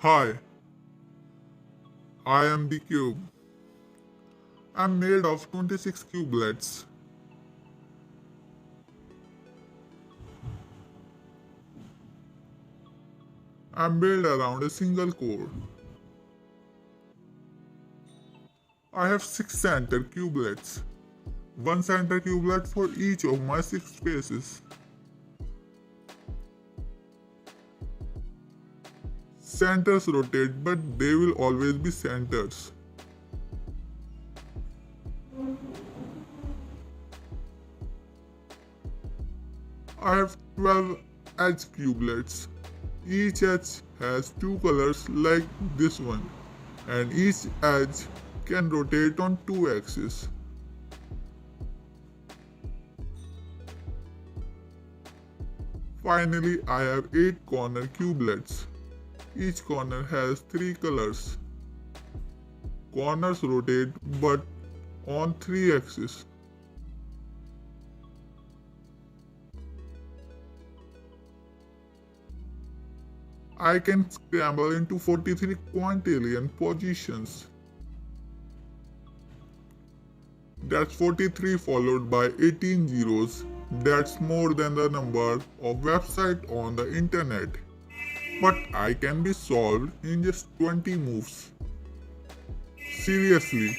Hi, I am the cube. I'm made of 26 cubelets. I'm built around a single core. I have 6 center cubelets. One center cubelet for each of my 6 spaces. Centers rotate, but they will always be centers. I have 12 edge cubelets. Each edge has 2 colors like this one, and each edge can rotate on 2 axes. Finally, I have 8 corner cubelets. Each corner has 3 colors. Corners rotate but on 3 axes. I can scramble into 43 quintillion positions. That's 43 followed by 18 zeros. That's more than the number of websites on the internet. But I can be solved in just 20 moves. Seriously.